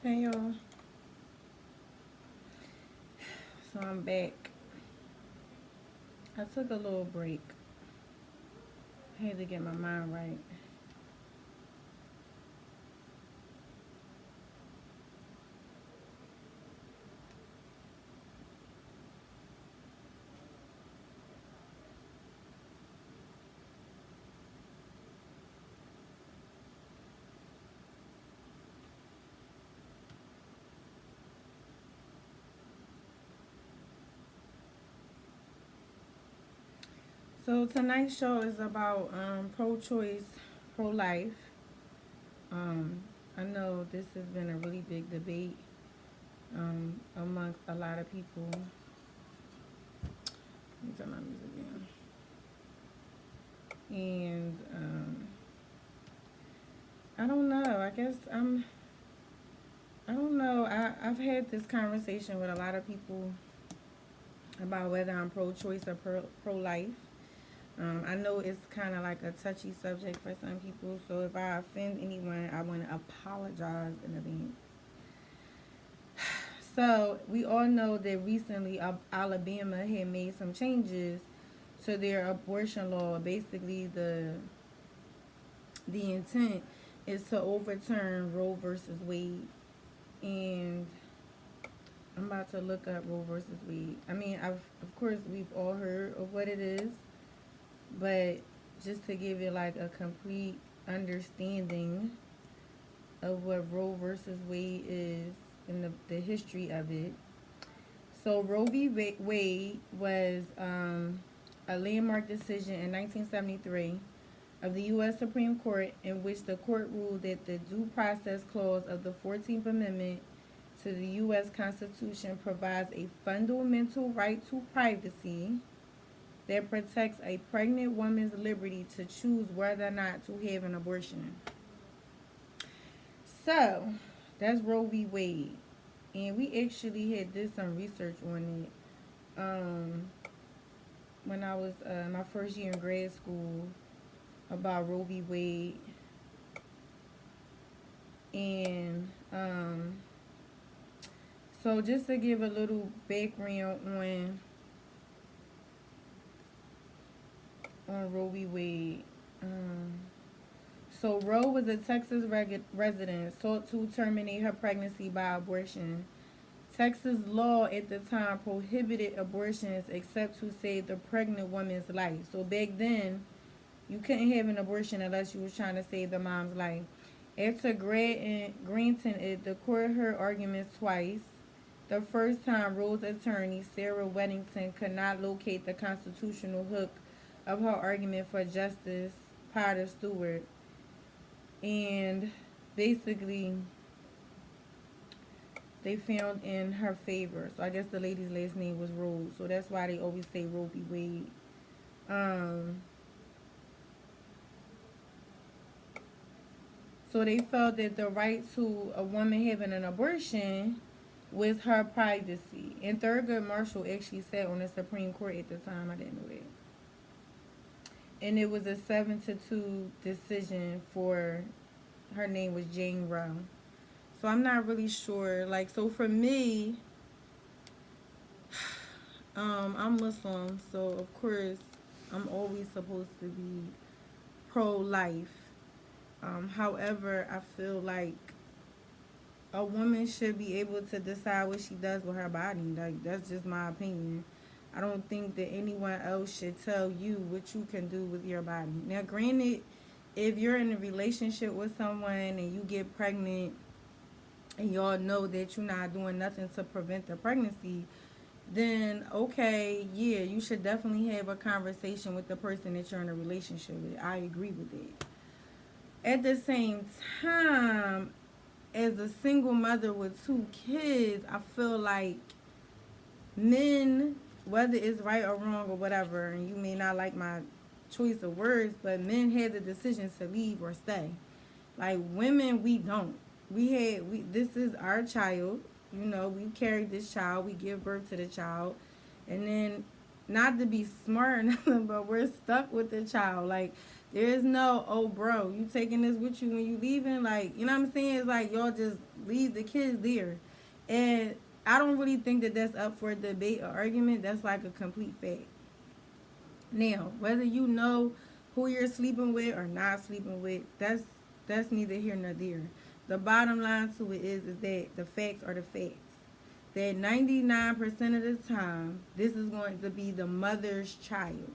Hey y'all, so I'm back. I took a little break. I had to get my mind right. So tonight's show is about pro-choice, pro-life. Um, I know this has been a really big debate amongst a lot of people. Let me turn my music down. And I don't know. I don't know. I've had this conversation with a lot of people about whether I'm pro-choice or pro-life. I know it's kind of like a touchy subject for some people, so if I offend anyone, I want to apologize in advance. So, we all know that recently Alabama had made some changes to their abortion law. Basically, the intent is to overturn Roe versus Wade. And I'm about to look up Roe versus Wade. I mean, of course, we've all heard of what it is, but just to give it like a complete understanding of what Roe versus Wade is and the history of it. So Roe v. Wade was a landmark decision in 1973 of the U.S. Supreme Court in which the court ruled that the Due Process Clause of the 14th Amendment to the U.S. Constitution provides a fundamental right to privacy that protects a pregnant woman's liberty to choose whether or not to have an abortion. So, that's Roe v. Wade. And we actually had did some research on it when I was my first year in grad school about Roe v. Wade. And so just to give a little background on Roe v. Wade. So Roe was a Texas resident sought to terminate her pregnancy by abortion. Texas law at the time prohibited abortions except to save the pregnant woman's life. So back then, you couldn't have an abortion unless you was trying to save the mom's life. After granting it, the court heard arguments twice. The first time, Roe's attorney, Sarah Weddington, could not locate the constitutional hook of her argument for Justice Potter Stewart. And basically, they found in her favor. So I guess the lady's last name was Rose. So that's why they always say Roe v. Wade. So they felt that the right to a woman having an abortion was her privacy. And Thurgood Marshall actually sat on the Supreme Court at the time. I didn't know that. And it was a 7-2 decision for, her name was Jane Roe. So I'm not really sure. Like, so for me, I'm Muslim, so of course I'm always supposed to be pro-life. However, I feel like a woman should be able to decide what she does with her body. Like, that's just my opinion. I don't think that anyone else should tell you what you can do with your body. Now, granted, if you're in a relationship with someone and you get pregnant and y'all know that you're not doing nothing to prevent the pregnancy, then okay, yeah, you should definitely have a conversation with the person that you're in a relationship with. I agree with it. At the same time, as a single mother with 2 kids, I feel like men, whether it's right or wrong or whatever, and you may not like my choice of words, but men had the decision to leave or stay. Like women, we don't. We this is our child. You know, we carry this child. We give birth to the child, and then not to be smart or nothing, but we're stuck with the child. Like There is no, oh, bro, you taking this with you when you leaving? Like, you know what I'm saying? It's like y'all just leave the kids there. And I don't really think that that's up for debate or argument. That's like a complete fact. Now, whether you know who you're sleeping with or not sleeping with, that's neither here nor there. The bottom line to it is that the facts are the facts. That 99% of the time, this is going to be the mother's child.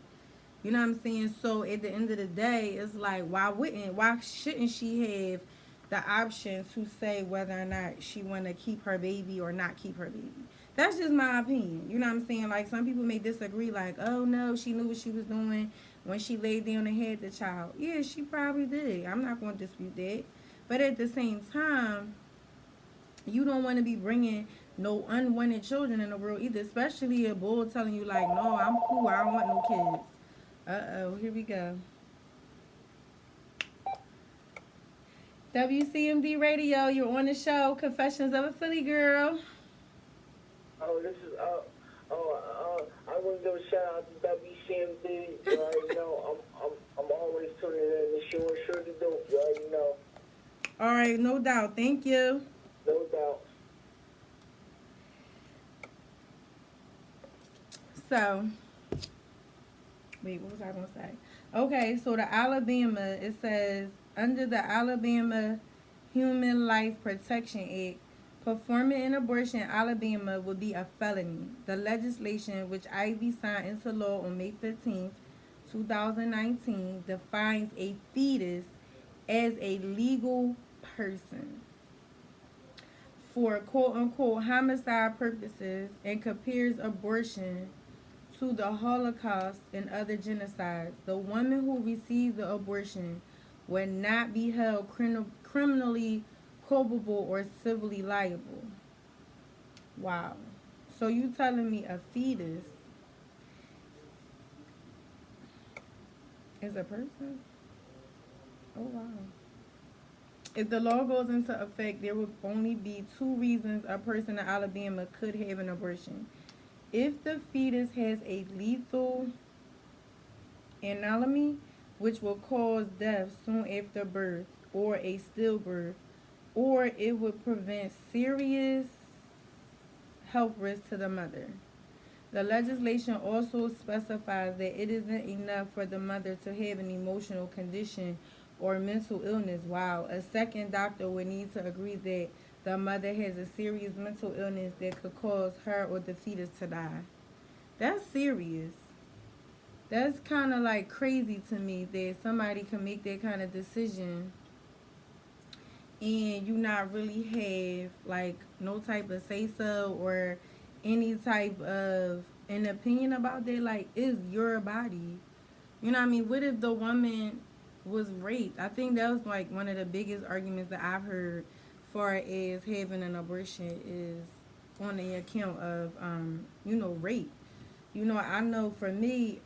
You know what I'm saying? So at the end of the day, it's like why shouldn't she have the option to say whether or not she want to keep her baby or not keep her baby? That's just my opinion. You know what I'm saying? Like some people may disagree, like, oh no, she knew what she was doing when she laid down and had the child. Yeah, she probably did. I'm not going to dispute that. But at the same time, you don't want to be bringing no unwanted children in the world either, especially a bull telling you like, no, I'm cool, I don't want no kids. Here we go. WCMD Radio, you're on the show. Confessions of a Philly Girl. Oh, this is I want to give a shout out to WCMD. You already know I'm always tuning in. The show sure to do. You already know. All right, no doubt. Thank you. No doubt. So, wait, what was I going to say? Okay, so the Alabama, it says, under the Alabama Human Life Protection Act, performing an abortion in Alabama would be a felony. The legislation, which Ivy signed into law on May 15th, 2019, defines a fetus as a legal person for quote unquote homicide purposes and compares abortion to the Holocaust and other genocides. The woman who receives the abortion will not be held criminally culpable or civilly liable. Wow. So you telling me a fetus is a person? Oh wow. If the law goes into effect, there would only be two reasons a person in Alabama could have an abortion. If the fetus has a lethal anomaly, which will cause death soon after birth, or a stillbirth, or it would prevent serious health risks to the mother. The legislation also specifies that it isn't enough for the mother to have an emotional condition or mental illness. Wow, a second doctor would need to agree that the mother has a serious mental illness that could cause her or the fetus to die. That's serious. That's kind of like crazy to me that somebody can make that kind of decision and you not really have like no type of say so or any type of an opinion about that. Like, it's your body. You know what I mean? What if the woman was raped? I think that was like one of the biggest arguments that I've heard far as having an abortion is on the account of rape. I know for me,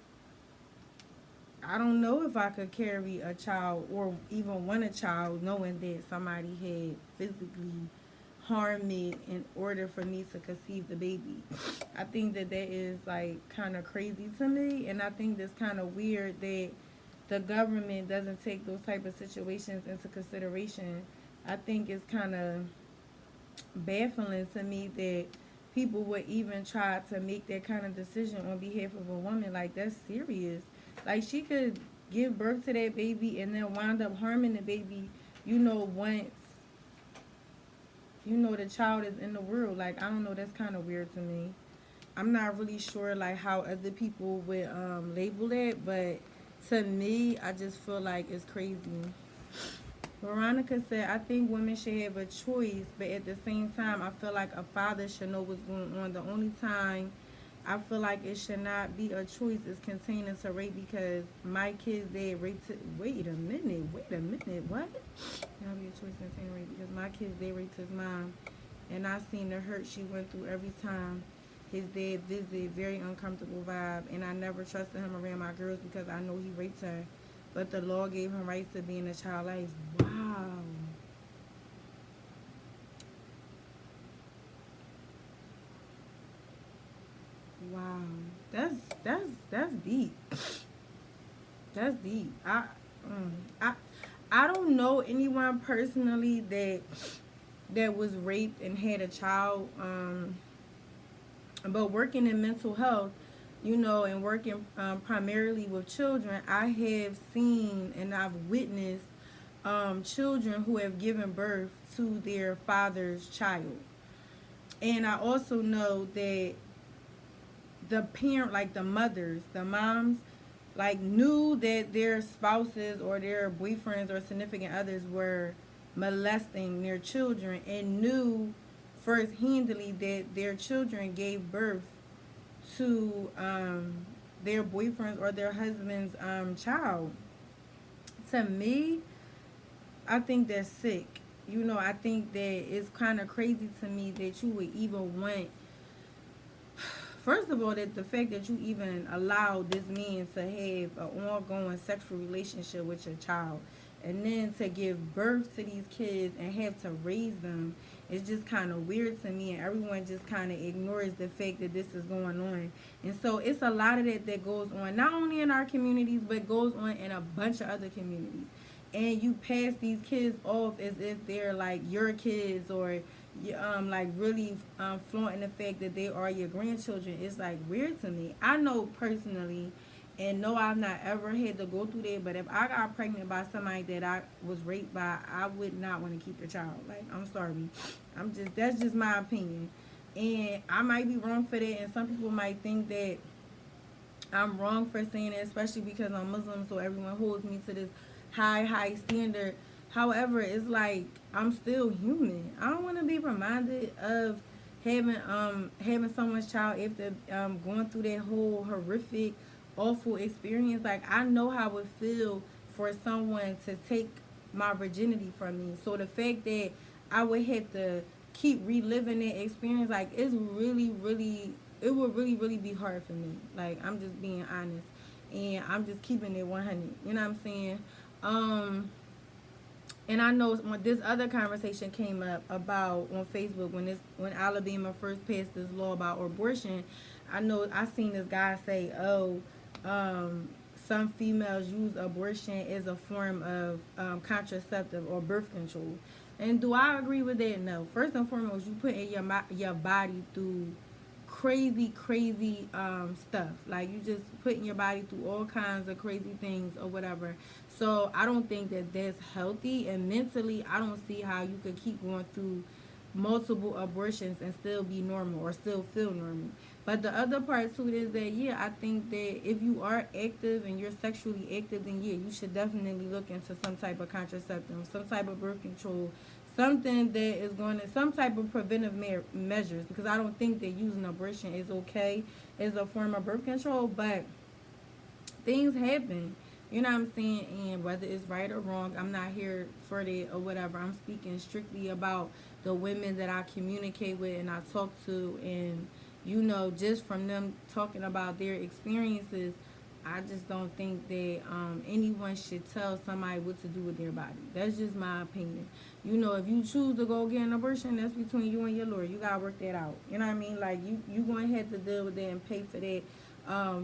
I don't know if I could carry a child or even want a child knowing that somebody had physically harmed me in order for me to conceive the baby. I think that that is like kind of crazy to me, and I think that's kind of weird that the government doesn't take those type of situations into consideration. I think it's kind of baffling to me that people would even try to make that kind of decision on behalf of a woman. Like, that's serious. Like, she could give birth to that baby and then wind up harming the baby, once, the child is in the world. Like, I don't know, that's kind of weird to me. I'm not really sure, like, how other people would label it, but to me, I just feel like it's crazy. Veronica said, I think women should have a choice, but at the same time, I feel like a father should know what's going on. The only time I feel like it should not be a choice is containing to rape because my kid's dad raped. Wait a minute, what? Not be a choice containing rape because my kid's dad raped his mom, and I seen the hurt she went through every time his dad visited. Very uncomfortable vibe, and I never trusted him around my girls because I know he raped her. But the law gave him rights to be in a child's life. Wow. Wow. That's deep. That's deep. I I don't know anyone personally that was raped and had a child. But working in mental health, and working primarily with children, I have seen and I've witnessed children who have given birth to their father's child. And I also know that the parent, like the mothers, the moms, like knew that their spouses or their boyfriends or significant others were molesting their children and knew first-handedly that their children gave birth to their boyfriend's or their husband's child. To me, I think that's sick. I think that it's kind of crazy to me that you would even want, first of all, that the fact that you even allow this man to have an ongoing sexual relationship with your child, and then to give birth to these kids and have to raise them, is just kind of weird to me. And everyone just kind of ignores the fact that this is going on. And so it's a lot of that goes on, not only in our communities, but goes on in a bunch of other communities. And you pass these kids off as if they're like your kids, or like really flaunting the fact that they are your grandchildren. It's like weird to me. I know personally, and no, I've not ever had to go through that. But if I got pregnant by somebody that I was raped by, I would not want to keep the child. Like, I'm sorry, that's just my opinion, and I might be wrong for that. And some people might think that I'm wrong for saying it, especially because I'm Muslim, so everyone holds me to this high standard. However, it's like I'm still human. I don't want to be reminded of having someone's child after going through that whole horrific, awful experience. Like, I know how it feel for someone to take my virginity from me. So the fact that I would have to keep reliving that experience, like, it's really, really, it would really, really be hard for me. Like, I'm just being honest, and I'm just keeping it 100. You know what I'm saying? Um, and I know when this other conversation came up about on Facebook, when Alabama first passed this law about abortion, I know I seen this guy say, "Oh, some females use abortion as a form of contraceptive or birth control." And do I agree with that? No. First and foremost, you put in your body through crazy stuff. Like, you just putting your body through all kinds of crazy things or whatever. So I don't think that that's healthy, and mentally I don't see how you could keep going through multiple abortions and still be normal or still feel normal. But the other part to it is that, yeah, I think that if you are active and you're sexually active, then yeah, you should definitely look into some type of contraceptive, some type of birth control, something that is going to, some type of preventive measures, because I don't think that using abortion is okay as a form of birth control. But things happen, you know what I'm saying? And whether it's right or wrong, I'm not here for that or whatever. I'm speaking strictly about the women that I communicate with and I talk to, and just from them talking about their experiences, I just don't think that anyone should tell somebody what to do with their body. That's just my opinion. If you choose to go get an abortion, that's between you and your lawyer. You gotta work that out. You know what I mean? Like, you going to have to deal with that and pay for that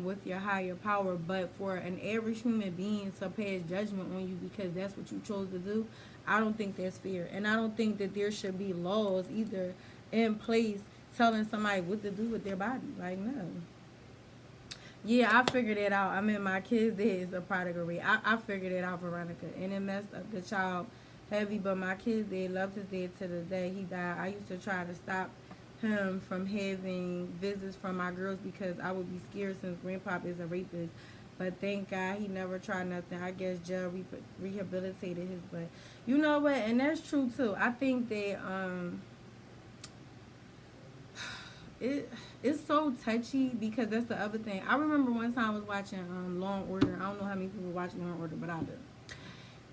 with your higher power. But for an average human being to pass judgment on you because that's what you chose to do, I don't think that's fair. And I don't think that there should be laws either in place telling somebody what to do with their body. Like, no. Yeah, I figured it out. I mean, my kid's dad is a prodigal rate. I figured it out, Veronica. And it messed up the child heavy. But my kid's dad loved his dad to the day he died. I used to try to stop him from having visits from my girls because I would be scared since Grandpop is a rapist. But thank God he never tried nothing. I guess jail rehabilitated his butt. You know what? And that's true, too. I think that it's so touchy because that's the other thing. I remember one time I was watching Law and Order. I don't know how many people watch Law and Order, but I do.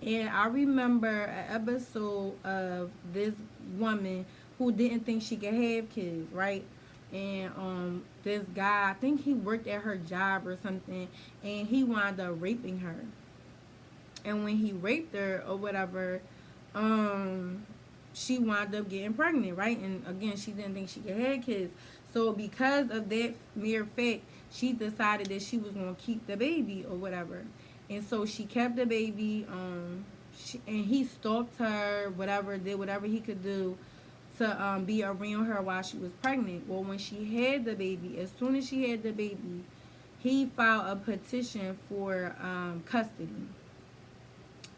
And I remember an episode of this woman who didn't think she could have kids, right? And this guy, I think he worked at her job or something, and he wound up raping her. And when he raped her or whatever, she wound up getting pregnant, right? And again, she didn't think she could have kids. So because of that mere fact, she decided that she was going to keep the baby or whatever. And so she kept the baby. And he stalked her, whatever, did whatever he could do to be around her while she was pregnant. Well, when she had the baby, as soon as she had the baby, he filed a petition for custody,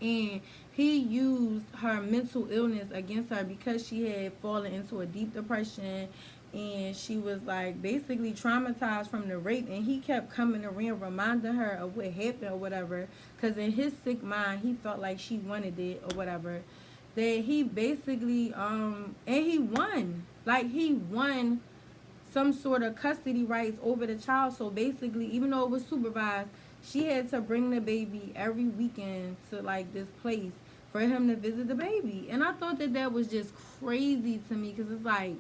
and he used her mental illness against her because she had fallen into a deep depression, and she was like basically traumatized from the rape, and he kept coming around reminding her of what happened or whatever, because in his sick mind he felt like she wanted it or whatever, that he basically and he won, like he won some sort of custody rights over the child. So basically, even though it was supervised, she had to bring the baby every weekend to like this place for him to visit the baby. And I thought that that was just crazy to me, because it's like,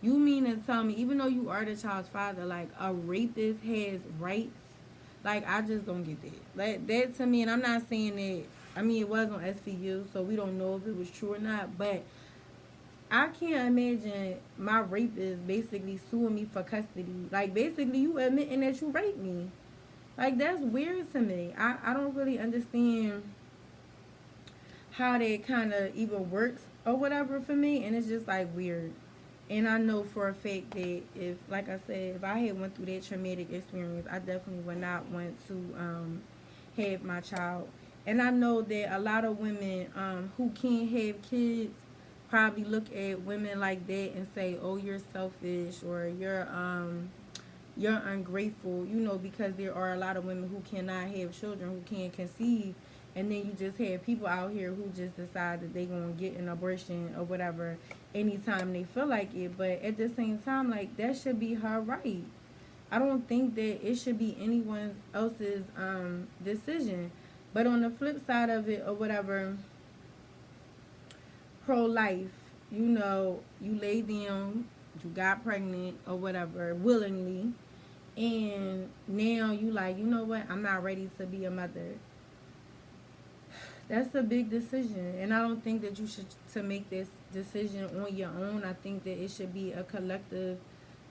you mean to tell me, even though you are the child's father, like a rapist has rights? Like, I just don't get that. Like that to me, and I'm not saying that. I mean, it was on SVU, so we don't know if it was true or not, but I can't imagine my rapist basically suing me for custody. Like, basically, you admitting that you raped me. Like, that's weird to me. I don't really understand how that kind of even works or whatever for me. And it's just, like, weird. And I know for a fact that if, like I said, if I had went through that traumatic experience, I definitely would not want to have my child. And I know that a lot of women who can't have kids probably look at women like that and say, "Oh, you're selfish," or you're ungrateful, because there are a lot of women who cannot have children, who can't conceive, and then you just have people out here who just decide that they gonna get an abortion or whatever anytime they feel like it. But at the same time, like, that should be her right. I don't think that it should be anyone else's decision. But on the flip side of it or whatever, pro-life, you lay down, you got pregnant or whatever willingly, and now you like, you know what, I'm not ready to be a mother. That's a big decision, and I don't think that you should to make this decision on your own. I think that it should be a collective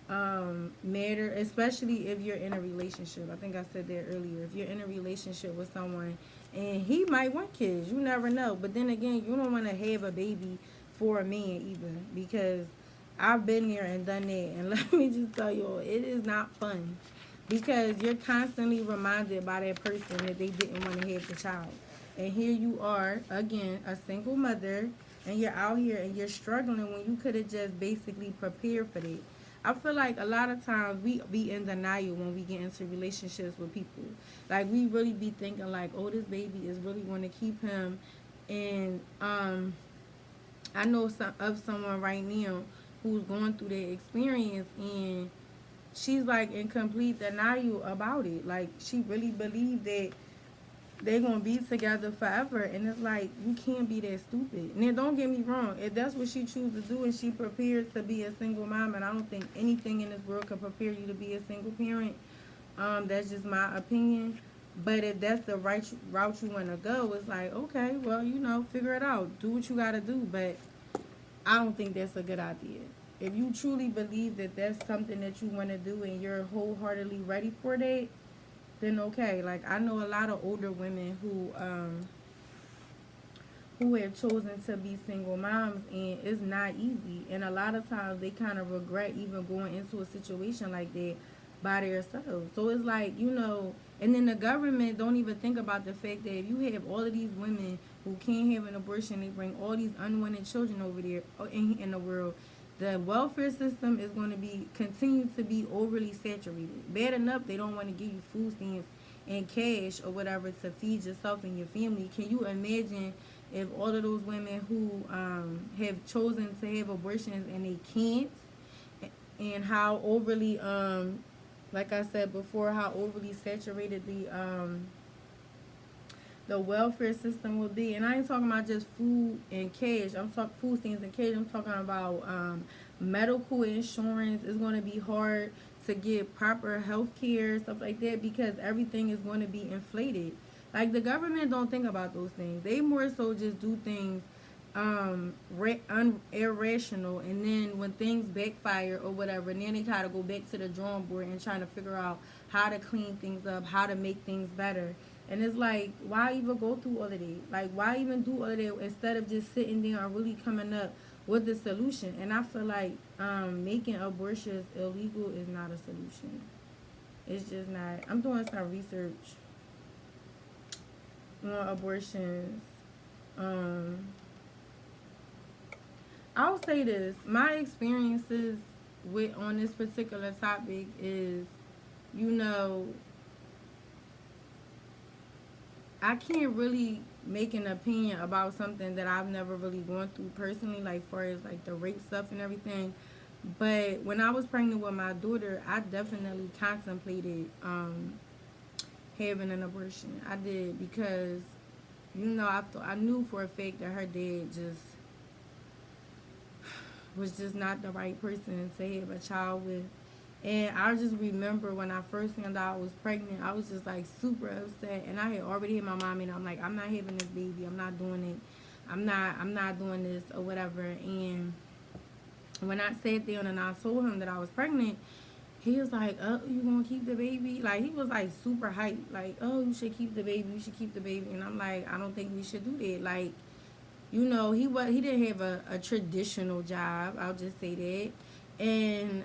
matter, especially if you're in a relationship. I think I said that earlier. If you're in a relationship with someone and he might want kids, you never know. But then again, you don't want to have a baby for a man either, because I've been there and done that. And let me just tell you, it is not fun, because you're constantly reminded by that person that they didn't want to have the child. And here you are, again, a single mother, and you're out here and you're struggling when you could have just basically prepared for that. I feel like a lot of times we be in denial when we get into relationships with people. Like, we really be thinking like, oh, this baby is really going to keep him. And I know of someone right now who's going through that experience, and she's like in complete denial about it. Like, she really believed that they're gonna be together forever, and it's like, you can't be that stupid. And then, don't get me wrong, if that's what she chooses to do and she prepares to be a single mom, and I don't think anything in this world can prepare you to be a single parent, that's just my opinion. But if that's the right route you want to go, it's like, okay, well, figure it out, do what you gotta do. But I don't think that's a good idea. If you truly believe that that's something that you want to do and you're wholeheartedly ready for that, then okay. Like, I know a lot of older women who have chosen to be single moms, and it's not easy. And a lot of times they kind of regret even going into a situation like that by themselves. So it's like, and then the government don't even think about the fact that if you have all of these women who can't have an abortion, they bring all these unwanted children over there in the world. The welfare system is going to be continue to be overly saturated. Bad enough they don't want to give you food stamps and cash or whatever to feed yourself and your family. Can you imagine if all of those women who have chosen to have abortions and they can't, and how overly, like I said before, how overly saturated the welfare system will be. And I ain't talking about just food and cash. I'm talking food stamps and cash. I'm talking about medical insurance. It's going to be hard to get proper health care, stuff like that, because everything is going to be inflated. Like, the government don't think about those things. They more so just do things irrational, and then when things backfire or whatever, and then they try to go back to the drawing board and trying to figure out how to clean things up, how to make things better. And it's like, why even go through all of that? Like, why even do all of that instead of just sitting there and really coming up with the solution? And I feel like making abortions illegal is not a solution. It's just not. I'm doing some research on abortions. Um, I'll say this: my experiences with on this particular topic is, you know, I can't really make an opinion about something that I've never really gone through personally, like far as like the rape stuff and everything. But when I was pregnant with my daughter, I definitely contemplated having an abortion. I did because I knew for a fact that her dad just was just not the right person to have a child with. And I just remember when I first found out I was pregnant, I was just like super upset. And I had already had my mom and I'm like, I'm not having this baby. I'm not doing it. I'm not doing this or whatever. And when I sat down and I told him that I was pregnant, he was like, "Oh, you gonna keep the baby?" Like he was like super hyped, like, "Oh, you should keep the baby. You should keep the baby." And I'm like, "I don't think we should do that." Like, he didn't have a traditional job. I'll just say that. And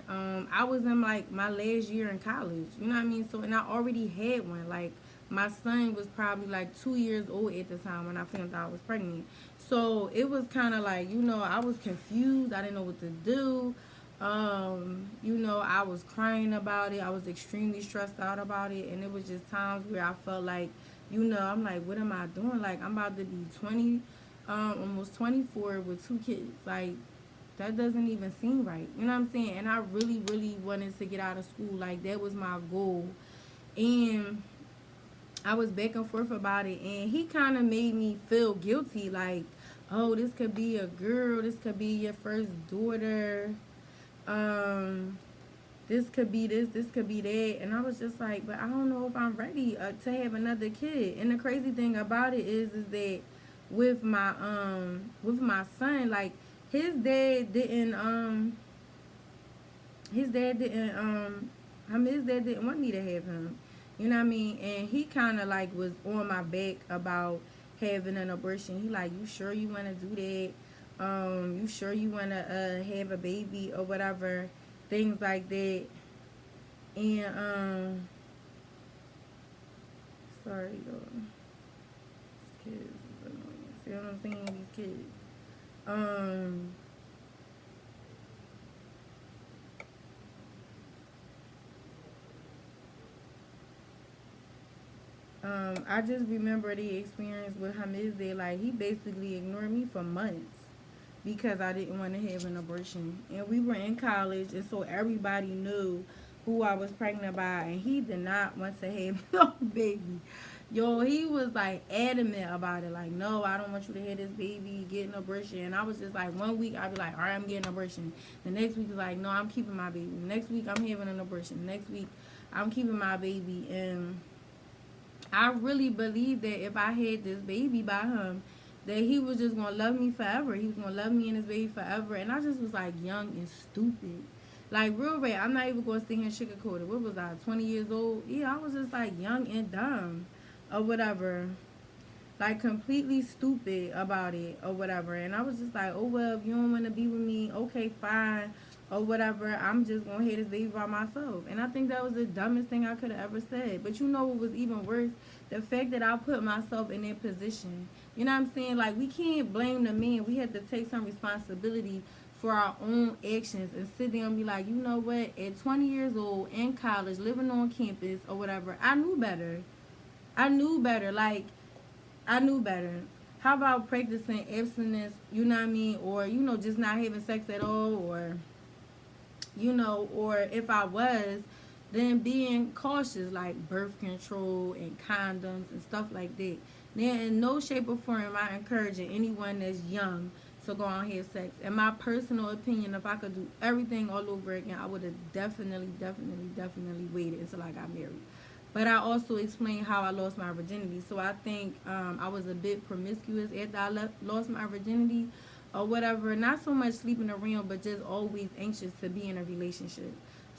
I was in like my last year in college. You know what I mean? So and I already had one. Like my son was probably like 2 years old at the time when I found out I was pregnant. So it was kind of like I was confused. I didn't know what to do. I was crying about it. I was extremely stressed out about it, and it was just times where I felt like, I'm like, what am I doing? Like I'm about to be 20, almost 24 with two kids. Like that doesn't even seem right. You know what I'm saying? And I really, really wanted to get out of school. Like that was my goal. And I was back and forth about it, and he kind of made me feel guilty. Like, oh, this could be a girl. This could be your first daughter. Um, this could be this could be that. And I was just like, but I don't know if I'm ready to have another kid. And the crazy thing about it is that with my son, like his dad didn't his dad didn't his dad didn't want me to have him. You know what I mean? And he kind of like was on my back about having an abortion. He like, you sure you want to do that? You sure you want to have a baby or whatever, things like that. And sorry though, these kids is annoying. See what I'm saying? These kids. Um, I just remember the experience with him is that like he basically ignored me for months because I didn't want to have an abortion. And we were in college, and so everybody knew who I was pregnant by, and he did not want to have no baby. Yo, he was like adamant about it. Like, no, I don't want you to have this baby, get an abortion. And I was just like, one week I'd be like, all right, I'm getting an abortion. The next week is like, no, I'm keeping my baby. The next week I'm having an abortion. The next week I'm keeping my baby. And I really believed that if I had this baby by him, that he was just gonna love me forever. He was gonna love me and his baby forever. And I just was like young and stupid. Like real rap. I'm not even gonna sit here and sugarcoat it. What was I, 20 years old? Yeah, I was just like young and dumb or whatever. Like completely stupid about it or whatever. And I was just like, oh well, if you don't wanna be with me, okay, fine. Or whatever, I'm just gonna hate this baby by myself. And I think that was the dumbest thing I could have ever said. But you know what was even worse? The fact that I put myself in that position. You know what I'm saying? Like we can't blame the man. We have to take some responsibility for our own actions and sit there and be like, you know what? At 20 years old, in college, living on campus or whatever, I knew better. I knew better. Like I knew better. How about practicing abstinence? You know what I mean? Or just not having sex at all, or if I was, then being cautious, like birth control and condoms and stuff like that. Then, in no shape or form am I encouraging anyone that's young to go out and have sex. In my personal opinion, if I could do everything all over again, I would have definitely, definitely, definitely waited until I got married. But I also explained how I lost my virginity. So I think I was a bit promiscuous after I lost my virginity or whatever. Not so much sleeping around, but just always anxious to be in a relationship.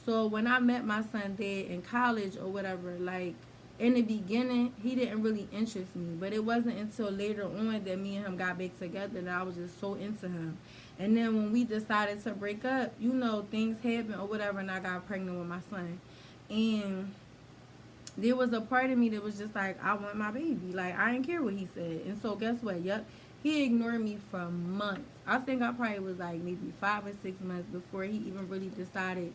So when I met my son dad in college or whatever, like in the beginning, he didn't really interest me. But it wasn't until later on that me and him got back together that I was just so into him. And then when we decided to break up, things happened or whatever, and I got pregnant with my son. And there was a part of me that was just like, I want my baby. Like, I didn't care what he said. And so, guess what? Yep. He ignored me for months. I think I probably was like maybe 5 or 6 months before he even really decided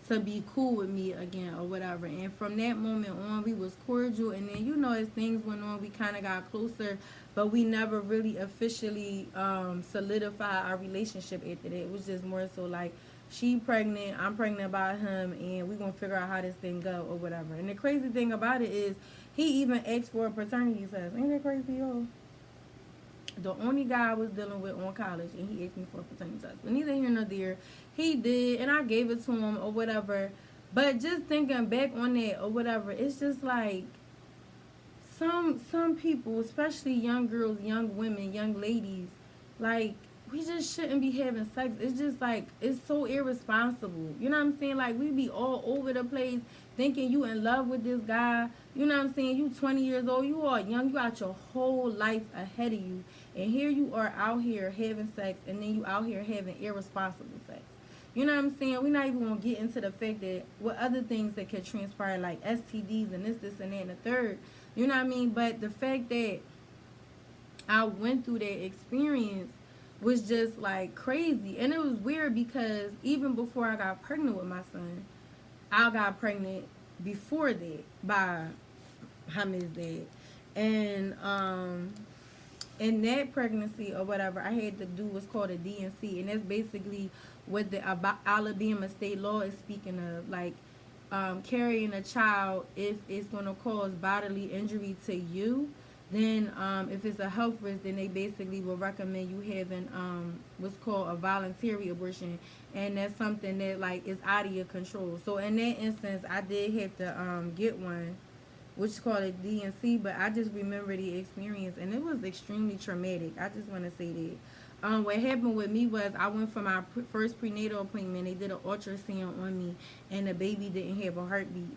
to be cool with me again or whatever. And from that moment on, we was cordial. And then, as things went on, we kind of got closer. But we never really officially solidified our relationship after that. It was just more so like, she pregnant, I'm pregnant by him, and we gonna figure out how this thing go or whatever. And the crazy thing about it is, he even asked for a paternity test. Ain't that crazy, yo? The only guy I was dealing with on college, and he asked me for a paternity test. But neither here nor there, he did, and I gave it to him or whatever. But just thinking back on that or whatever, it's just like some people, especially young girls, young women, young ladies, like, we just shouldn't be having sex. It's just like, it's so irresponsible. You know what I'm saying? Like, we be all over the place thinking you in love with this guy. You know what I'm saying? You 20 years old, you are young, you got your whole life ahead of you. And here you are out here having sex, and then you out here having irresponsible sex. You know what I'm saying? We're not even gonna get into the fact that what other things that could transpire, like STDs and this, and that, and the third. You know what I mean? But the fact that I went through that experience was just like crazy. And it was weird because even before I got pregnant with my son, I got pregnant before that by Hamid's dad. And in that pregnancy or whatever, I had to do what's called a DNC, and that's basically what the Alabama state law is speaking of, like, carrying a child if it's going to cause bodily injury to you. Then, if it's a health risk, then they basically will recommend you having what's called a voluntary abortion, and that's something that like is out of your control. So in that instance, I did have to get one, which is called a DNC, but I just remember the experience, and it was extremely traumatic. I just want to say that. What happened with me was I went for my first prenatal appointment. They did an ultrasound on me, and the baby didn't have a heartbeat.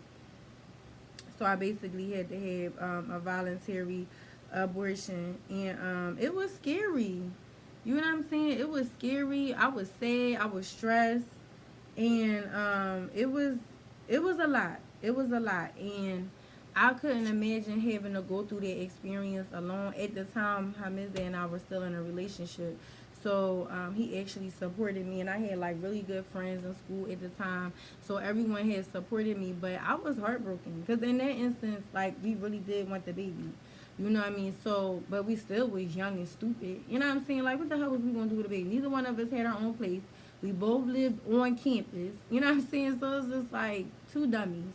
So I basically had to have a voluntary abortion, and it was scary. You know what I'm saying? It was scary. I was sad. I was stressed, and it was a lot. It was a lot, and I couldn't imagine having to go through that experience alone. At the time, Hamizah and I were still in a relationship. So he actually supported me, and I had like really good friends in school at the time. So everyone had supported me, but I was heartbroken because in that instance, like, we really did want the baby. You know what I mean? So, but we still was young and stupid. You know what I'm saying? Like, what the hell was we gonna do with the baby? Neither one of us had our own place. We both lived on campus. You know what I'm saying? So it's just like two dummies.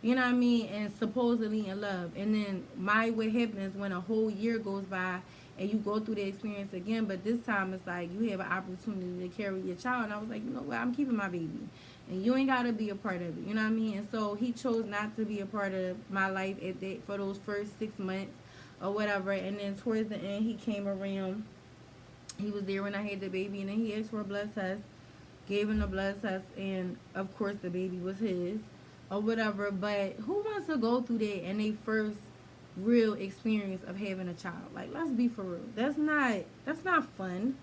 You know what I mean? And supposedly in love. And then what happens when a whole year goes by and you go through the experience again, but this time it's like you have an opportunity to carry your child. And I was like, you know what? I'm keeping my baby. And you ain't got to be a part of it. You know what I mean? And so he chose not to be a part of my life for those first 6 months or whatever. And then towards the end, he came around. He was there when I had the baby. And then he asked for a blood test. Gave him the blood test. And, of course, the baby was his or whatever. But who wants to go through that in their first real experience of having a child? Like, let's be for real. That's not fun.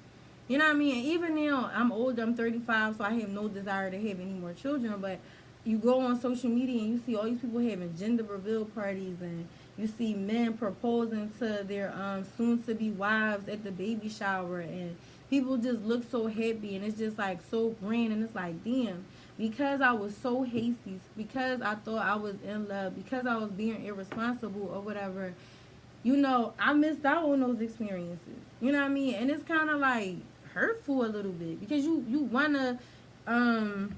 You know what I mean? And even now, I'm older, I'm 35, so I have no desire to have any more children. But you go on social media and you see all these people having gender reveal parties, and you see men proposing to their soon-to-be wives at the baby shower, and people just look so happy, and it's just like so grand, and it's like, damn, because I was so hasty, because I thought I was in love, because I was being irresponsible or whatever, I missed out on those experiences. You know what I mean? And it's kind of like hurtful a little bit because um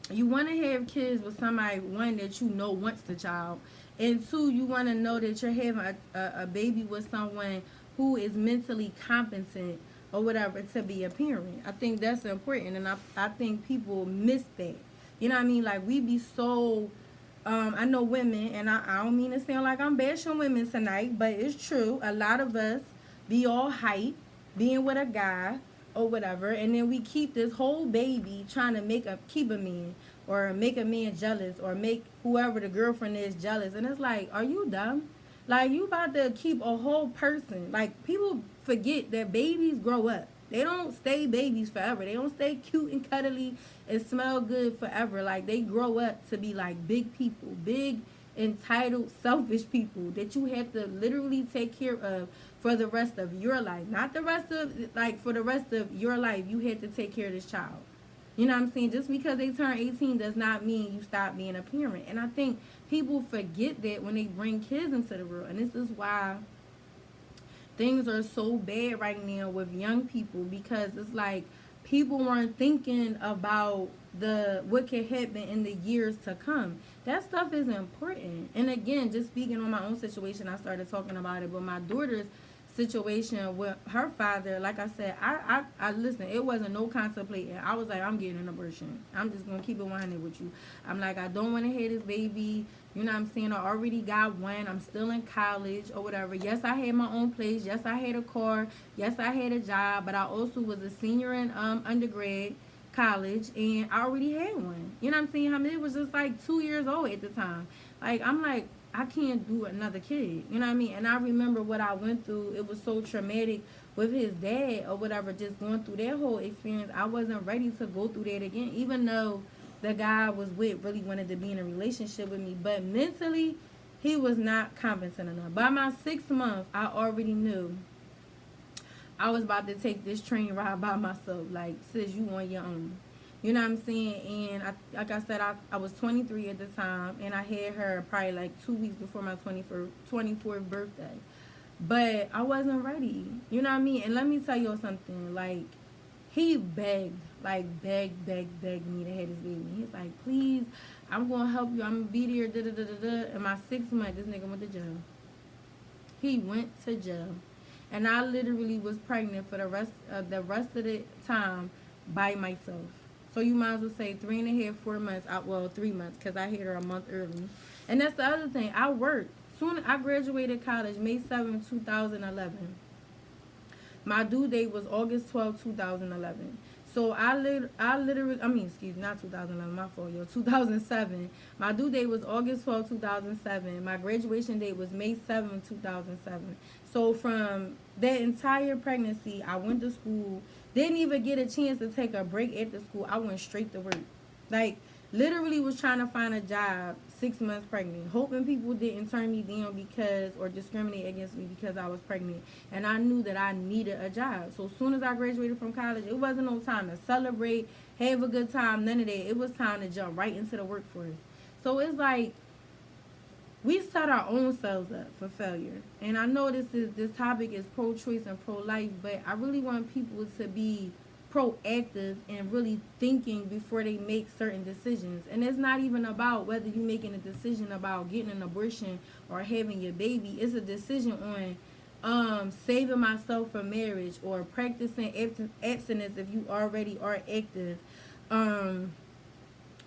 you wanna have kids with somebody, one, that wants the child, and two, you wanna know that you're having a baby with someone who is mentally competent or whatever to be a parent. I think that's important, and I think people miss that. You know what I mean? Like, we be so I know women, and I don't mean to sound like I'm bashing women tonight, but it's true. A lot of us be all hype, being with a guy or whatever, and then we keep this whole baby trying to keep a man. or make a man jealous, or make whoever the girlfriend is jealous. And it's like, are you dumb? Like, you about to keep a whole person. Like, people forget that babies grow up. They don't stay babies forever. They don't stay cute and cuddly and smell good forever. Like, they grow up to be like big people, big entitled, selfish people that you have to literally take care of for the rest of your life. Not the rest of, like, for the rest of your life, you have to take care of this child. You know what I'm saying? Just because they turn 18 does not mean you stop being a parent. And I think people forget that when they bring kids into the world. And this is why things are so bad right now with young people, because it's like people weren't thinking about the what could happen in the years to come. That stuff is important. And again, just speaking on my own situation, I started talking about it, but my daughter's situation with her father, like I said, I listen, it wasn't no contemplating. I was like, I'm getting an abortion. I'm just gonna keep it 100 with you. I'm like, I don't want to have this baby. You know what I'm saying? I already got one. I'm still in college or whatever. Yes, I had my own place. Yes, I had a car. Yes, I had a job. But I also was a senior in undergrad college, and I already had one. You know what I'm saying? I mean, it was just like 2 years old at the time. Like, I'm like, I can't do another kid. You know what I mean? And I remember what I went through. It was so traumatic with his dad or whatever, just going through that whole experience. I wasn't ready to go through that again, even though the guy I was with really wanted to be in a relationship with me. But mentally, he was not competent enough. By my 6th month, I already knew I was about to take this train ride by myself. Like, sis, you on your own. You know what I'm saying? And like I said, I was 23 at the time, and I had her probably like 2 weeks before my 24th birthday. But I wasn't ready. You know what I mean? And let me tell you something. Like, he begged, begged me to have this baby. He's like, please, I'm going to help you. I'm going to be there, da da da da da. And my 6th month, this nigga went to jail. He went to jail. And I literally was pregnant for the rest of the time by myself. So you might as well say 3.5, 4 months. Well, 3 months, because I had her a month early. And that's the other thing. I worked. Soon I graduated college May 7, 2011. My due date was August 12, 2011. So I literally, I mean, excuse me, not 2011, my fault, yo, 2007. My due date was August 12, 2007. My graduation date was May 7, 2007. So from that entire pregnancy, I went to school, didn't even get a chance to take a break at the school. I went straight to work. Like, literally was trying to find a job 6 months pregnant, hoping people didn't turn me down because or discriminate against me because I was pregnant. And I knew that I needed a job. So as soon as I graduated from college, it wasn't no time to celebrate, have a good time, none of that. It was time to jump right into the workforce. So it's like we set our own selves up for failure. And I know this topic is pro-choice and pro-life, but I really want people to be proactive and really thinking before they make certain decisions. And it's not even about whether you're making a decision about getting an abortion or having your baby. It's a decision on saving myself from marriage or practicing abstinence if you already are active. Um,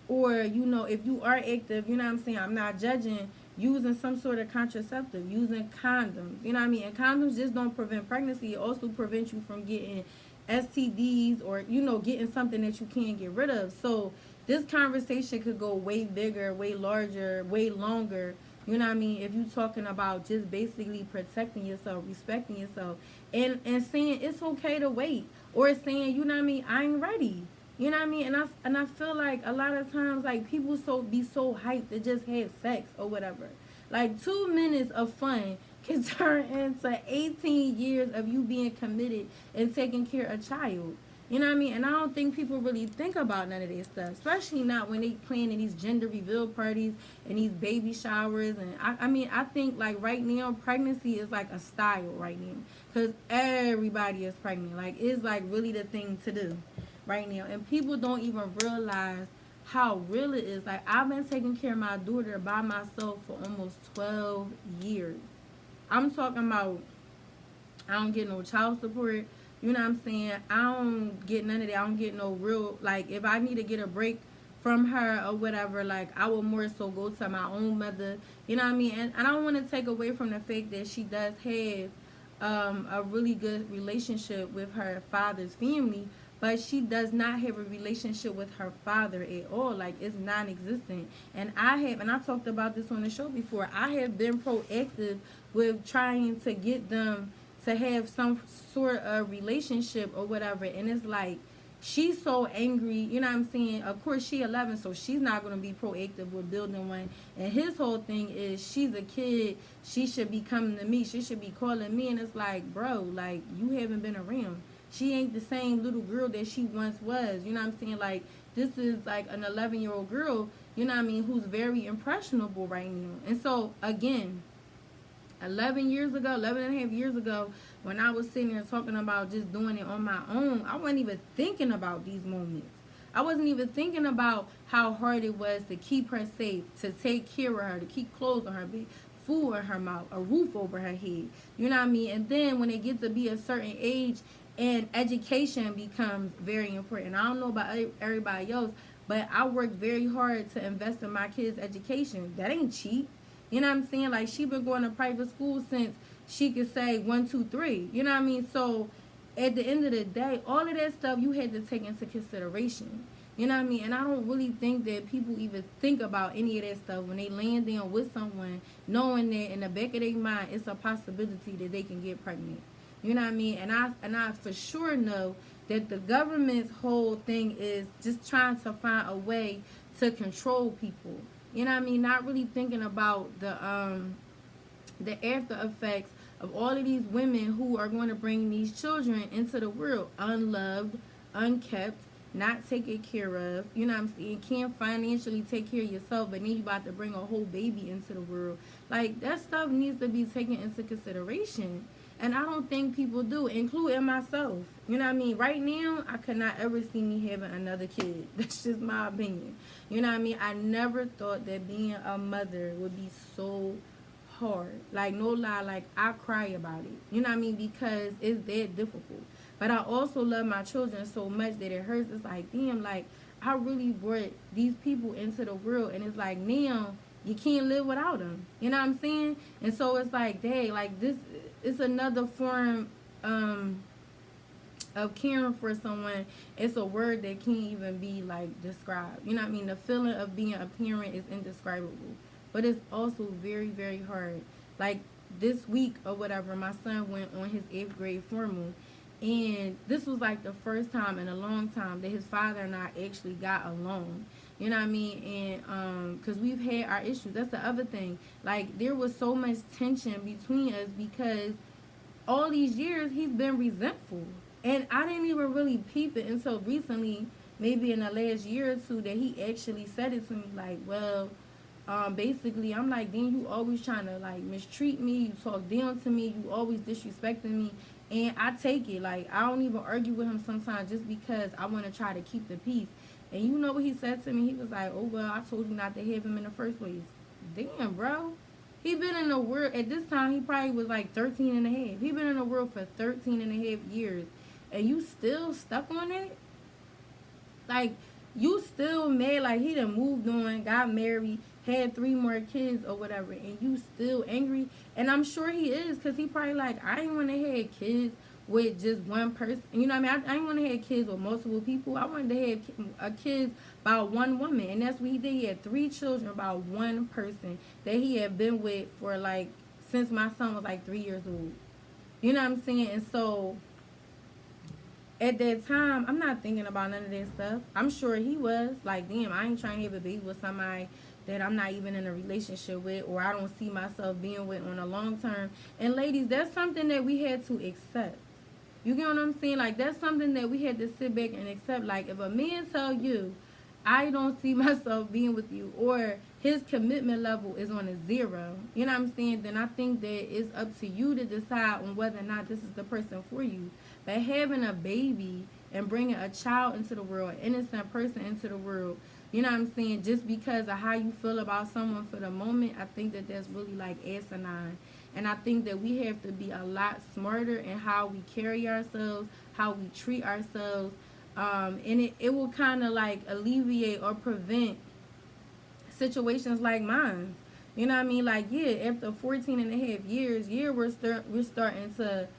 or, if you are active, you know what I'm saying? I'm not judging using some sort of contraceptive, using condoms. You know what I mean? And condoms just don't prevent pregnancy. It also prevents you from getting STDs or, getting something that you can't get rid of. So this conversation could go way bigger, way larger, way longer. You know what I mean? If you're talking about just basically protecting yourself, respecting yourself, and saying it's okay to wait, or saying, you know what I mean, I ain't ready. You know what I mean? And I feel like a lot of times, like, people be so hyped to just have sex or whatever. Like, 2 minutes of fun can turn into 18 years of you being committed and taking care of a child. You know what I mean? And I don't think people really think about none of this stuff, especially not when they planning these gender reveal parties and these baby showers. And I think, like, right now, pregnancy is like a style right now, because everybody is pregnant. Like, it's like really the thing to do right now, and people don't even realize how real it is. Like, I've been taking care of my daughter by myself for almost 12 years. I'm talking about, I don't get no child support. You know what I'm saying? I don't get none of that. I don't get no real, like, if I need to get a break from her or whatever, like, I will more so go to my own mother. You know what I mean? And I don't want to take away from the fact that she does have a really good relationship with her father's family. but she does not have a relationship with her father at all. Like, it's non-existent. And I talked about this on the show before, I have been proactive with trying to get them to have some sort of relationship or whatever. And it's like, she's so angry, you know what I'm saying? Of course, she 11, so she's not going to be proactive with building one. And his whole thing is, she's a kid, she should be coming to me, she should be calling me. And it's like, bro, like, you haven't been around. She ain't the same little girl that she once was, you know what I'm saying? Like, this is like an 11-year-old girl, you know what I mean, who's very impressionable right now. And so, again, 11 years ago, 11 and a half years ago, when I was sitting there talking about just doing it on my own, I wasn't even thinking about these moments. I wasn't even thinking about how hard it was to keep her safe, to take care of her, to keep clothes on her back, food in her mouth, a roof over her head. You know what I mean? And then when it gets to be a certain age and education becomes very important. I don't know about everybody else, but I worked very hard to invest in my kids' education. That ain't cheap. You know what I'm saying? Like, she been going to private school since she could say one, two, three. You know what I mean? So at the end of the day, all of that stuff you had to take into consideration. You know what I mean? And I don't really think that people even think about any of that stuff when they land down with someone, knowing that in the back of their mind it's a possibility that they can get pregnant. You know what I mean? And I for sure know that the government's whole thing is just trying to find a way to control people. You know what I mean? Not really thinking about the after effects of all of these women who are going to bring these children into the world unloved, unkept, not taken care of. You know what I'm saying? Can't financially take care of yourself, but then you about to bring a whole baby into the world. Like, that stuff needs to be taken into consideration. And I don't think people do, including myself. You know what I mean? Right now, I could not ever see me having another kid. That's just my opinion. You know what I mean? I never thought that being a mother would be so hard. Like, no lie, like, I cry about it. You know what I mean? Because it's that difficult. But I also love my children so much that it hurts. It's like, damn, like, I really brought these people into the world. And it's like, now, you can't live without them. You know what I'm saying? And so it's like, dang, like, this is another form of caring for someone. It's a word that can't even be, like, described. You know what I mean? The feeling of being a parent is indescribable. But it's also very, very hard. Like, this week or whatever, my son went on his 8th grade formal. And this was like the first time in a long time that his father and I actually got along. You know what I mean? And because we've had our issues. That's the other thing. Like, there was so much tension between us because all these years he's been resentful. And I didn't even really peep it until recently, maybe in the last year or two, that he actually said it to me. Like, well, basically, I'm like, then you always trying to, like, mistreat me. You talk down to me. You always disrespecting me. And I take it. Like, I don't even argue with him sometimes just because I want to try to keep the peace. And you know what he said to me? He was like, oh, well, I told you not to have him in the first place. Damn, bro. He been in the world, at this time, he probably was like 13 and a half. He been in the world for 13 and a half years. And you still stuck on it? Like, you still mad, like, he done moved on, got married, had 3 more kids or whatever, and you still angry? And I'm sure he is, because he probably like, I ain't want to have kids with just one person. You know what I mean? I ain't want to have kids with multiple people. I wanted to have kids by one woman. And that's what he did. He had 3 children by one person that he had been with for, like, since my son was like 3 years old. You know what I'm saying? And so at that time, I'm not thinking about none of that stuff. I'm sure he was. Like, damn, I ain't trying to have a baby with somebody that I'm not even in a relationship with, or I don't see myself being with on a long term. And ladies, that's something that we had to accept. You get what I'm saying? Like, that's something that we had to sit back and accept. Like, if a man tell you, I don't see myself being with you, or his commitment level is on a 0, you know what I'm saying? Then I think that it's up to you to decide on whether or not this is the person for you. But having a baby and bringing a child into the world, an innocent person into the world, you know what I'm saying, just because of how you feel about someone for the moment, I think that that's really, like, asinine. And I think that we have to be a lot smarter in how we carry ourselves, how we treat ourselves. And it will kind of, like, alleviate or prevent situations like mine. You know what I mean? Like, yeah, after 14 and a half years, yeah, we're starting to,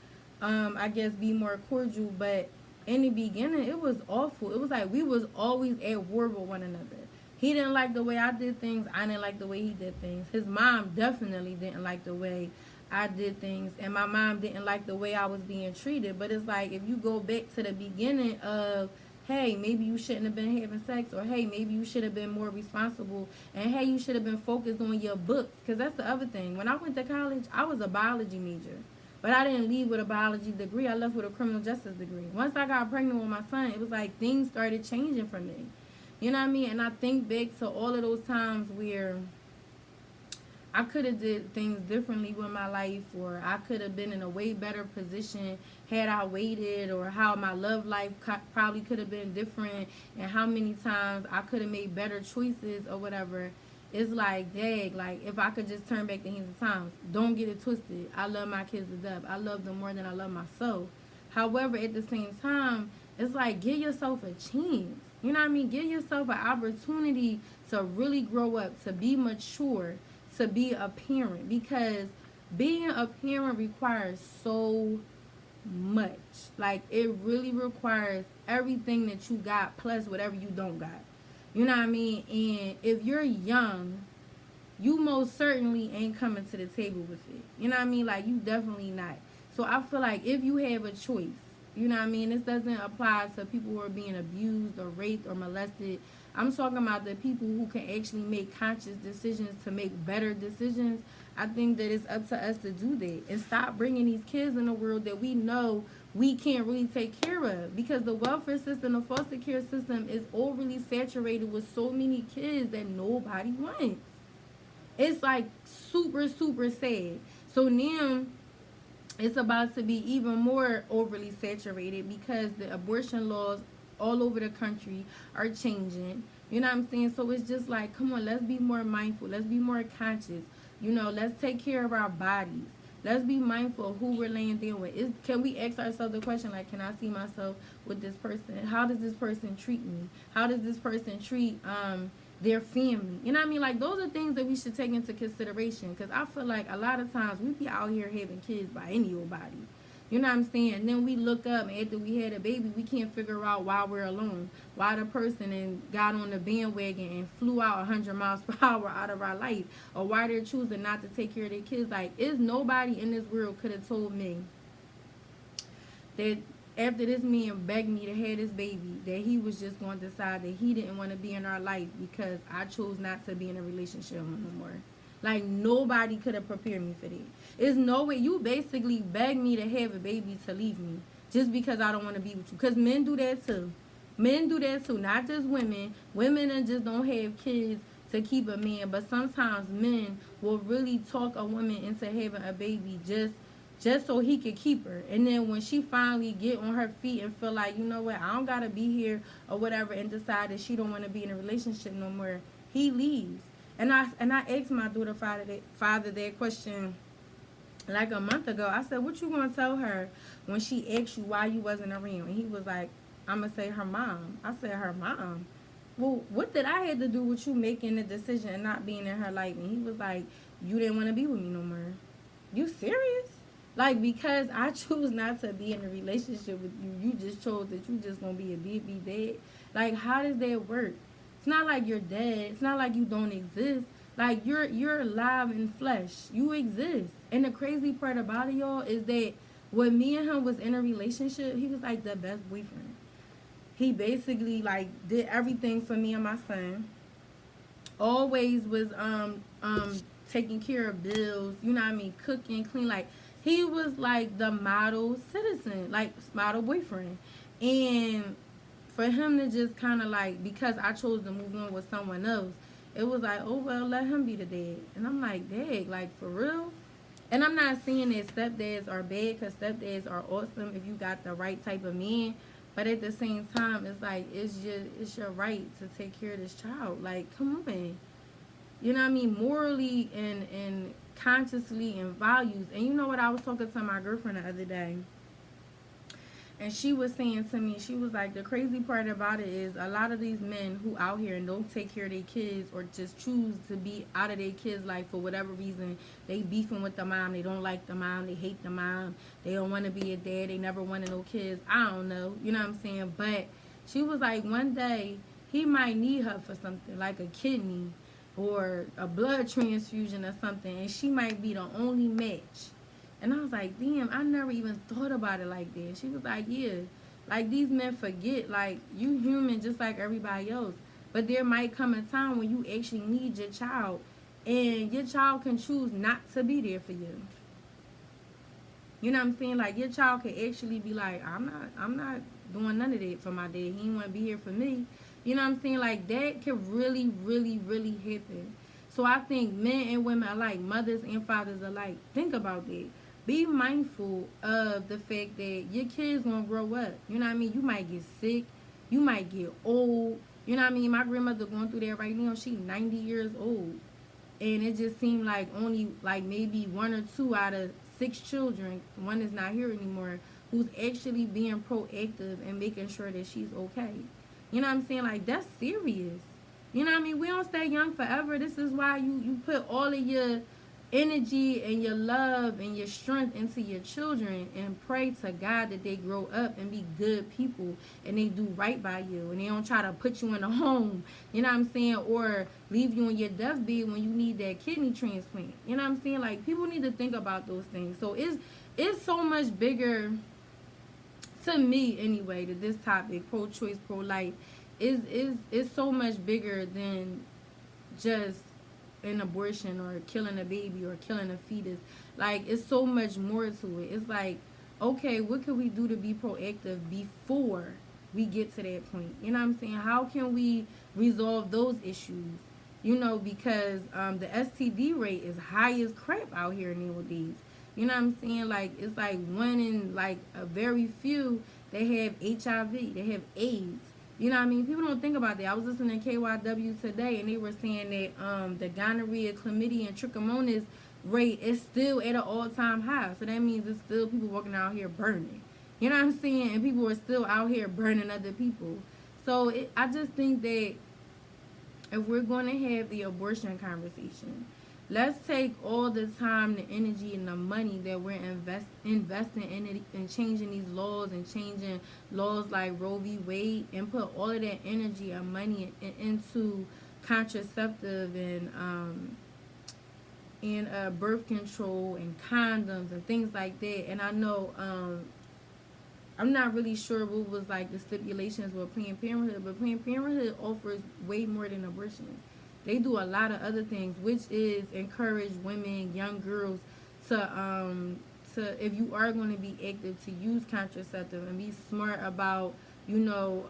I guess, be more cordial. But in the beginning, it was awful. It was like we was always at war with one another. He didn't like the way I did things. I didn't like the way he did things. His mom definitely didn't like the way I did things. And my mom didn't like the way I was being treated. But it's like if you go back to the beginning of, hey, maybe you shouldn't have been having sex, or hey, maybe you should have been more responsible, and hey, you should have been focused on your books. Because that's the other thing. When I went to college, I was a biology major. But I didn't leave with a biology degree. I left with a criminal justice degree. Once I got pregnant with my son, it was like things started changing for me. You know what I mean? And I think back to all of those times where I could have did things differently with my life, or I could have been in a way better position had I waited, or how my love life probably could have been different, and how many times I could have made better choices or whatever. It's like, dang, like if I could just turn back the hands of times. Don't get it twisted. I love my kids to death. I love them more than I love myself. However, at the same time, it's like give yourself a chance. You know what I mean? Give yourself an opportunity to really grow up, to be mature, to be a parent, because being a parent requires so much. Like it really requires everything that you got plus whatever you don't got. You know what I mean? And if you're young, you most certainly ain't coming to the table with it. You know what I mean? Like you definitely not. So I feel like if you have a choice, you know what I mean? This doesn't apply to people who are being abused or raped or molested. I'm talking about the people who can actually make conscious decisions to make better decisions. I think that it's up to us to do that and stop bringing these kids in the world that we know we can't really take care of, because the welfare system, the foster care system is overly saturated with so many kids that nobody wants. It's like super, super sad. So now it's about to be even more overly saturated because the abortion laws all over the country are changing. You know what I'm saying? So it's just like, come on, let's be more mindful. Let's be more conscious. You know, let's take care of our bodies. Let's be mindful of who we're laying down with. Can we ask ourselves the question, like, can I see myself with this person? How does this person treat me? How does this person treat their family? You know what I mean? Like, those are things that we should take into consideration, because I feel like a lot of times we be out here having kids by any old body. You know what I'm saying? And then we look up, and after we had a baby, we can't figure out why we're alone. Why the person and got on the bandwagon and flew out 100 miles per hour out of our life. Or why they're choosing not to take care of their kids. Like, is nobody in this world could have told me that after this man begged me to have this baby, that he was just going to decide that he didn't want to be in our life because I chose not to be in a relationship with him no more. Like, nobody could have prepared me for that. There's no way. You basically begged me to have a baby to leave me just because I don't want to be with you. Because men do that too. Men do that too, not just women. Women just don't have kids to keep a man, but sometimes men will really talk a woman into having a baby just so he could keep her. And then when she finally get on her feet and feel like, you know what, I don't gotta be here or whatever, and decide that she don't want to be in a relationship no more, he leaves. And I asked my daughter father that question like a month ago. I said, what you gonna tell her when she asks you why you wasn't around? And he was like, I'm gonna say her mom. I said, her mom? Well, what did I have to do with you making the decision and not being in her life? And he was like, you didn't want to be with me no more. You serious? Like, because I choose not to be in a relationship with you, you just chose that you just gonna be a deadbeat dad? Like, how does that work? It's not like you're dead. It's not like you don't exist. Like, you're alive in flesh. You exist. And the crazy part about it, y'all, is that when me and him was in a relationship, he was like the best boyfriend. He basically like did everything for me and my son. Always was taking care of bills, you know what I mean, cooking, clean. Like, he was like the model citizen, like model boyfriend. And for him to just kind of like, because I chose to move on with someone else, it was like, oh well, let him be the dad. And I'm like, dad, like for real? And I'm not saying that stepdads are bad, because stepdads are awesome if you got the right type of man. But at the same time, it's like, it's your right to take care of this child. Like, come on. You know what I mean? Morally and consciously and values. And you know what? I was talking to my girlfriend the other day. And she was saying to me, she was like, the crazy part about it is a lot of these men who out here and don't take care of their kids or just choose to be out of their kids' life for whatever reason. They beefing with the mom. They don't like the mom. They hate the mom. They don't want to be a dad. They never wanted no kids. I don't know. You know what I'm saying? But she was like, one day he might need her for something like a kidney or a blood transfusion or something. And she might be the only match. And I was like, damn, I never even thought about it like that. She was like, yeah, like these men forget, like you human just like everybody else. But there might come a time when you actually need your child and your child can choose not to be there for you. You know what I'm saying? Like your child could actually be like, I'm not doing none of that for my dad. He didn't want to be here for me. You know what I'm saying? Like that could really, really, really happen. So I think men and women alike, mothers and fathers alike, think about that. Be mindful of the fact that your kids gonna grow up. You know what I mean? You might get sick, you might get old. You know what I mean? My grandmother going through that right now. She 90 years old, and it just seemed like only like maybe one or two out of six children, one is not here anymore, who's actually being proactive and making sure that she's okay. You know what I'm saying? Like that's serious. You know what I mean? We don't stay young forever. This is why you put all of your energy and your love and your strength into your children and pray to God that they grow up and be good people and they do right by you and they don't try to put you in a home, you know what I'm saying, or leave you on your deathbed when you need that kidney transplant. You know what I'm saying? Like people need to think about those things. So it's so much bigger to me anyway that this topic, pro choice, pro life, is so much bigger than just an abortion or killing a baby or killing a fetus. Like it's so much more to it. It's like, okay, what can we do to be proactive before we get to that point? You know what I'm saying? How can we resolve those issues? You know, because the STD rate is high as crap out here nowadays. You know what I'm saying? Like it's like one in like a very few they have HIV, they have AIDS. You know what I mean? People don't think about that. I was listening to KYW today, and they were saying that the gonorrhea, chlamydia, and trichomonas rate is still at an all-time high. So that means it's still people walking out here burning. You know what I'm saying? And people are still out here burning other people. So I just think that if we're going to have the abortion conversation, let's take all the time, the energy, and the money that we're investing in it and changing these laws and changing laws like Roe v. Wade and put all of that energy and money into contraceptive and birth control and condoms and things like that. And I know I'm not really sure what was like the stipulations with Planned Parenthood, but Planned Parenthood offers way more than abortions. They do a lot of other things, which is encourage women, young girls to if you are going to be active, to use contraceptive and be smart about, you know,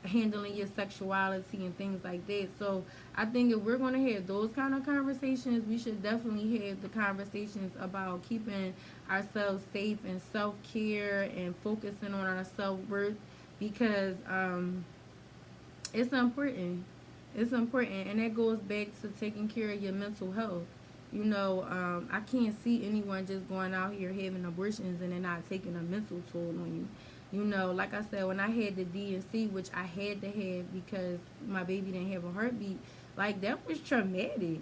handling your sexuality and things like that. So I think if we're going to have those kind of conversations, we should definitely have the conversations about keeping ourselves safe and self-care and focusing on our self-worth because it's important. It's important, and that goes back to taking care of your mental health. You know, I can't see anyone just going out here having abortions and they're not taking a mental toll on you. You know, like I said, when I had the D&C, which I had to have because my baby didn't have a heartbeat, like that was traumatic.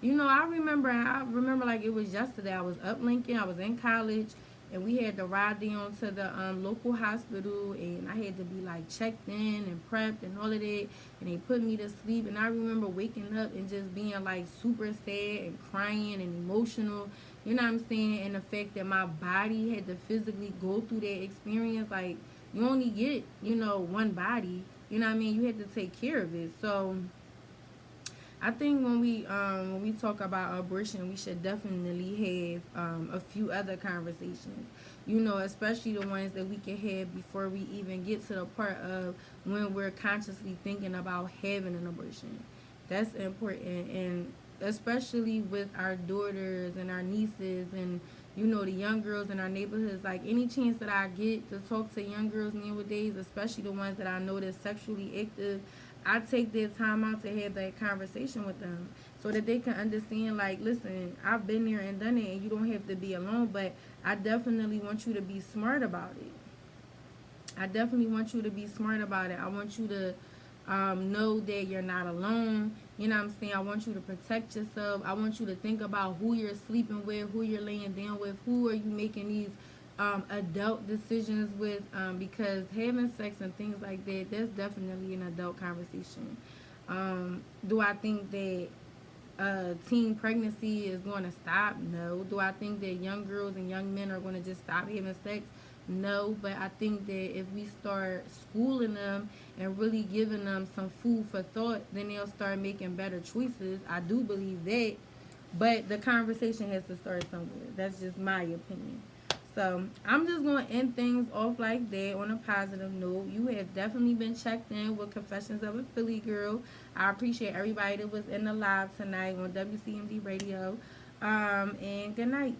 You know, I remember like it was yesterday. I was up Lincoln, I was in college, and we had to ride down to the local hospital, and I had to be like checked in and prepped and all of that, and they put me to sleep. And I remember waking up and just being like super sad and crying and emotional, you know what I'm saying? And the fact that my body had to physically go through that experience, like you only get, you know, one body, you know what I mean? You had to take care of it. So I think when we talk about abortion, we should definitely have a few other conversations. You know, especially the ones that we can have before we even get to the part of when we're consciously thinking about having an abortion. That's important, and especially with our daughters and our nieces and you know the young girls in our neighborhoods. Like any chance that I get to talk to young girls nowadays, especially the ones that I know that's sexually active, I take that time out to have that conversation with them so that they can understand, like, listen, I've been there and done it and you don't have to be alone, but I definitely want you to be smart about it. I definitely want you to be smart about it. I want you to know that you're not alone. You know what I'm saying? I want you to protect yourself. I want you to think about who you're sleeping with, who you're laying down with, who are you making these adult decisions with, because having sex and things like that, that's definitely an adult conversation. Do I think that teen pregnancy is going to stop? No. Do I think that young girls and young men are going to just stop having sex? No. But I think that if we start schooling them and really giving them some food for thought, then they'll start making better choices. I do believe that. But the conversation has to start somewhere. That's just my opinion. So I'm just going to end things off like that on a positive note. You have definitely been checked in with Confessions of a Philly Girl. I appreciate everybody that was in the live tonight on WCMD Radio. And good night.